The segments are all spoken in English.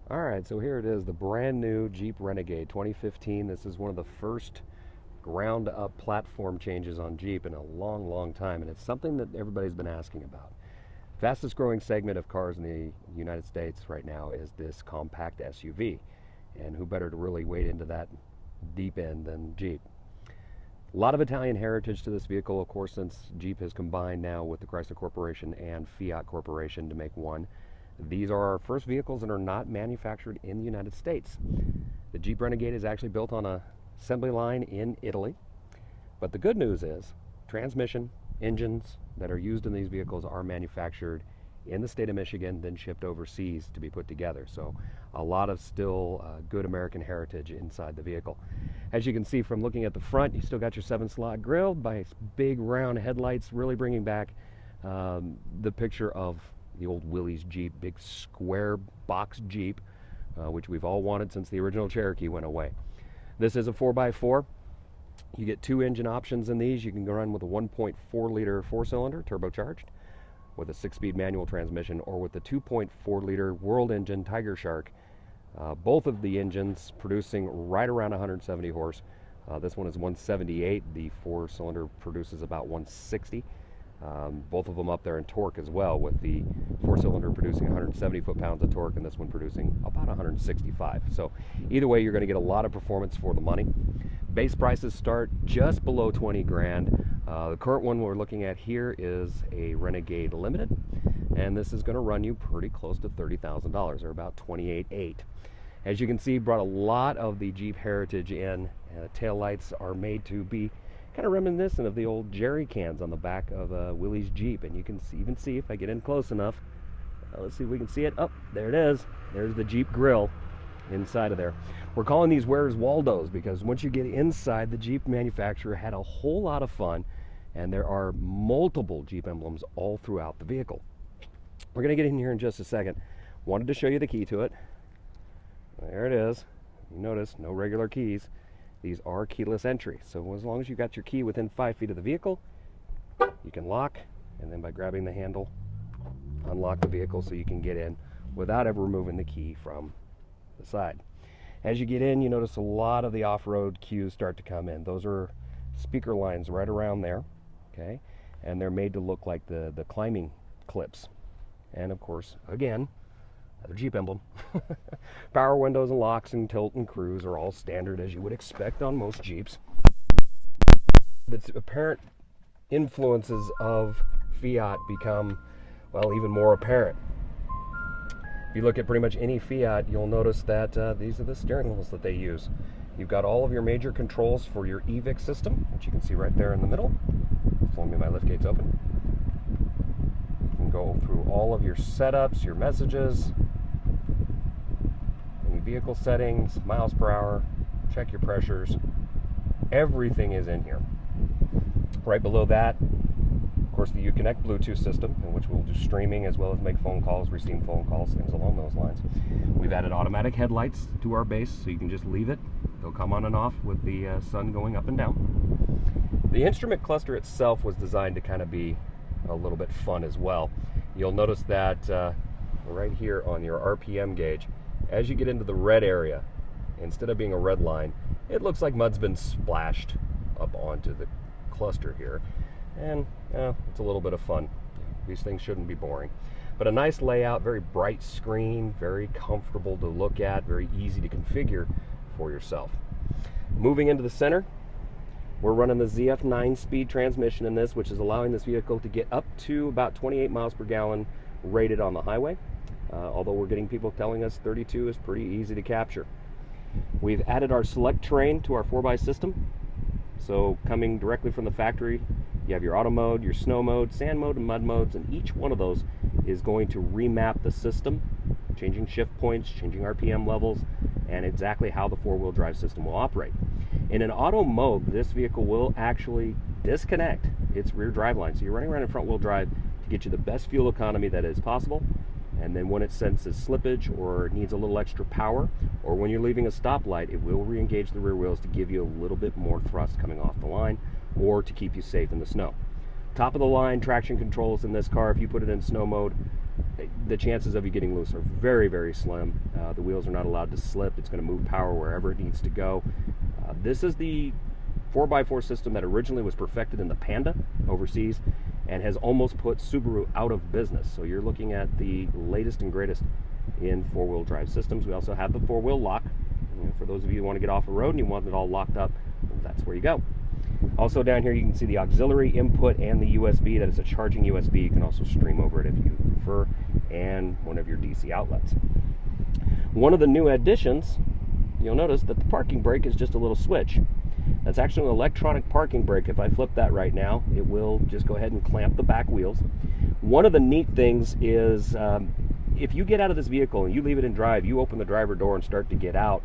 All right, so here it is, the brand new Jeep Renegade 2015. This is one of the first ground up platform changes on Jeep in a long, long time, and it's something that everybody's been asking about. Fastest growing segment of cars in the United States right now is this compact SUV, and who better to really wade into that deep end than Jeep. A lot of Italian heritage to this vehicle, of course, since Jeep has combined now with the Chrysler Corporation and Fiat Corporation to make one. These are our first vehicles that are not manufactured in the United States. The Jeep Renegade is actually built on an assembly line in Italy. But the good news is transmission, engines that are used in these vehicles are manufactured in the state of Michigan, then shipped overseas to be put together. So a lot of still good American heritage inside the vehicle. As you can see from looking at the front, you still got your 7-slot grille, by big round headlights, really bringing back the picture of the old Willys Jeep, big square box Jeep, which we've all wanted since the original Cherokee went away. This is a 4x4. You get two engine options in these. You can go run with a 1.4 liter 4-cylinder turbocharged with a 6-speed manual transmission, or with the 2.4 liter World engine Tiger Shark. Both of the engines producing right around 170 horse. This one is 178. The 4-cylinder produces about 160. Both of them up there in torque as well, with the 4-cylinder producing 170 foot-pounds of torque and this one producing about 165. So either way, you're going to get a lot of performance for the money. Base prices start just below 20 grand. The current one we're looking at here is a Renegade Limited, and this is going to run you pretty close to $30,000, or about $28,800. As you can see, brought a lot of the Jeep heritage in. Tail lights are made to be kind of reminiscent of the old jerry cans on the back of a Willys Jeep, and you can even see, if I get in close enough, let's see if we can see it. Oh, there it is. There's the Jeep grill inside of there. We're calling these Where's Waldos because once you get inside, the Jeep manufacturer had a whole lot of fun, and there are multiple Jeep emblems all throughout the vehicle. We're going to get in here in just a second. Wanted to show you the key to it. There it is. You notice no regular keys. These are keyless entry, so as long as you've got your key within 5 feet of the vehicle, you can lock, and then by grabbing the handle, unlock the vehicle so you can get in without ever removing the key from the side. As you get in, you notice a lot of the off-road cues start to come in. Those are speaker lines right around there, okay? And they're made to look like the climbing clips. And of course, again, another Jeep emblem. Power windows and locks and tilt and cruise are all standard, as you would expect on most Jeeps. The apparent influences of Fiat become, well, even more apparent. If you look at pretty much any Fiat, you'll notice that these are the steering wheels that they use. You've got all of your major controls for your EVIC system, which you can see right there in the middle. As long as my liftgate's open. You can go through all of your setups, your messages, any vehicle settings, miles per hour, check your pressures. Everything is in here. Right below that, of course, the Uconnect Bluetooth system, in which we'll do streaming as well as make phone calls, receive phone calls, things along those lines. We've added automatic headlights to our base, so you can just leave it. They'll come on and off with the sun going up and down. The instrument cluster itself was designed to kind of be a little bit fun as well. You'll notice that right here on your RPM gauge, as you get into the red area, instead of being a red line, it looks like mud's been splashed up onto the cluster here. And it's a little bit of fun. These things shouldn't be boring. But a nice layout, very bright screen, very comfortable to look at, very easy to configure for yourself. Moving into the center, we're running the ZF 9-speed transmission in this, which is allowing this vehicle to get up to about 28 miles per gallon rated on the highway. Although we're getting people telling us 32 is pretty easy to capture. We've added our select terrain to our 4x system. So coming directly from the factory, you have your auto mode, your snow mode, sand mode, and mud modes, and each one of those is going to remap the system, changing shift points, changing RPM levels, and exactly how the four-wheel drive system will operate. In an auto mode, this vehicle will actually disconnect its rear drive line. So you're running around in front-wheel drive to get you the best fuel economy that is possible. And then when it senses slippage or needs a little extra power, or when you're leaving a stoplight, it will re-engage the rear wheels to give you a little bit more thrust coming off the line, or to keep you safe in the snow. Top of the line traction controls in this car, if you put it in snow mode, the chances of you getting loose are very, very slim. The wheels are not allowed to slip. It's going to move power wherever it needs to go. This is the 4x4 system that originally was perfected in the Panda overseas and has almost put Subaru out of business. So you're looking at the latest and greatest in four-wheel drive systems. We also have the four-wheel lock. For those of you who want to get off the road and you want it all locked up, that's where you go. Also down here you can see the auxiliary input and the USB. That is a charging USB. You can also stream over it if you prefer, and one of your DC outlets. One of the new additions, you'll notice that the parking brake is just a little switch. That's actually an electronic parking brake. If I flip that right now, it will just go ahead and clamp the back wheels. One of the neat things is if you get out of this vehicle and you leave it in drive, you open the driver door and start to get out,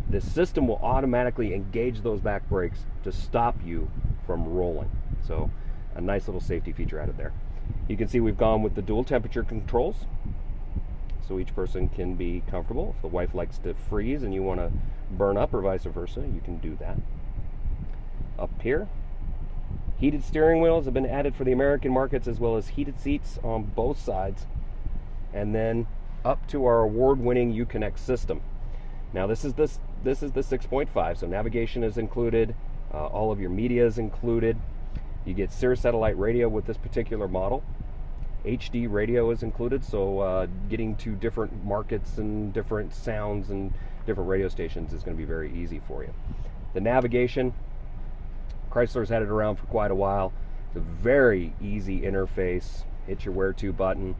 the system will automatically engage those back brakes to stop you from rolling. So a nice little safety feature added there. You can see we've gone with the dual temperature controls, so each person can be comfortable. If the wife likes to freeze and you want to burn up or vice versa, you can do that. Up here, heated steering wheels have been added for the American markets, as well as heated seats on both sides. And then up to our award-winning Uconnect system. Now this is the 6.5, so navigation is included, all of your media is included. You get Sirius satellite radio with this particular model. HD radio is included, so getting to different markets and different sounds and different radio stations is going to be very easy for you. The navigation, Chrysler's had it around for quite a while. It's a very easy interface. Hit your where to button,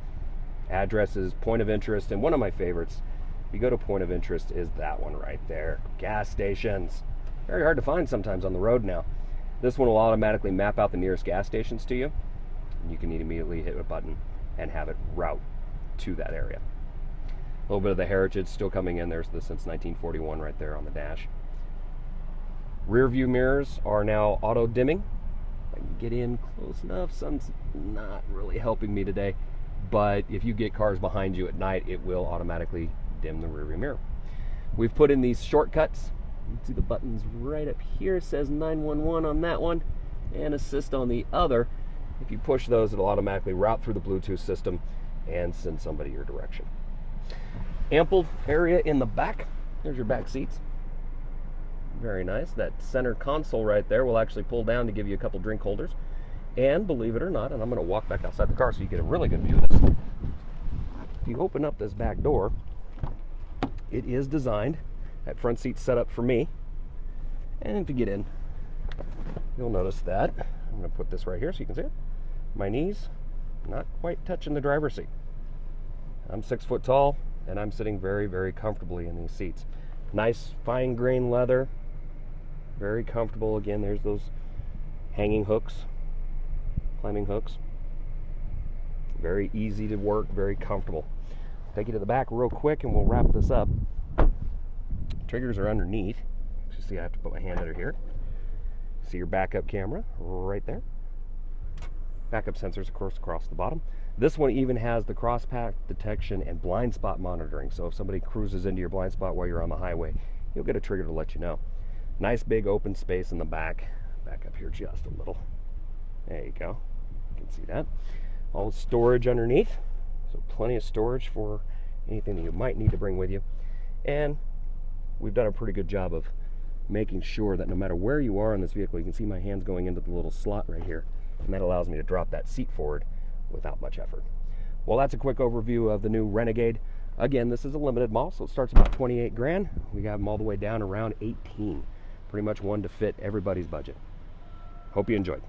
addresses, point of interest, and one of my favorites, if you go to point of interest, is that one right there. Gas stations. Very hard to find sometimes on the road now. This one will automatically map out the nearest gas stations to you. You can immediately hit a button and have it route to that area. A little bit of the heritage still coming in. There's the since 1941 right there on the dash. Rear view mirrors are now auto dimming. If I can get in close enough, sun's not really helping me today, but if you get cars behind you at night, it will automatically dim the rear view mirror. We've put in these shortcuts. You can see the buttons right up here. It says 911 on that one and assist on the other. If you push those, it'll automatically route through the Bluetooth system and send somebody your direction. Ample area in the back. There's your back seats. Very nice. That center console right there will actually pull down to give you a couple drink holders. And believe it or not, and I'm going to walk back outside the car so you get a really good view of this. If you open up this back door, it is designed, that front seat's set up for me. And if you get in, you'll notice that. I'm going to put this right here so you can see it. My knees not quite touching the driver's seat. I'm 6 foot tall and I'm sitting very, very comfortably in these seats. Nice fine grain leather, very comfortable. Again, there's those hanging hooks, climbing hooks. Very easy to work, very comfortable. Take you to the back real quick and we'll wrap this up. Triggers are underneath. You see I have to put my hand under here. See your backup camera right there. Backup sensors, of course, across the bottom. This one even has the cross-path detection and blind spot monitoring. So if somebody cruises into your blind spot while you're on the highway, you'll get a trigger to let you know. Nice big open space in the back. Back up here just a little. There you go. You can see that. All storage underneath. So plenty of storage for anything that you might need to bring with you. And we've done a pretty good job of making sure that no matter where you are in this vehicle, you can see my hands going into the little slot right here. And that allows me to drop that seat forward without much effort. Well, that's a quick overview of the new Renegade. Again, this is a limited model, so it starts about 28 grand. We got them all the way down around 18. Pretty much one to fit everybody's budget. Hope you enjoyed.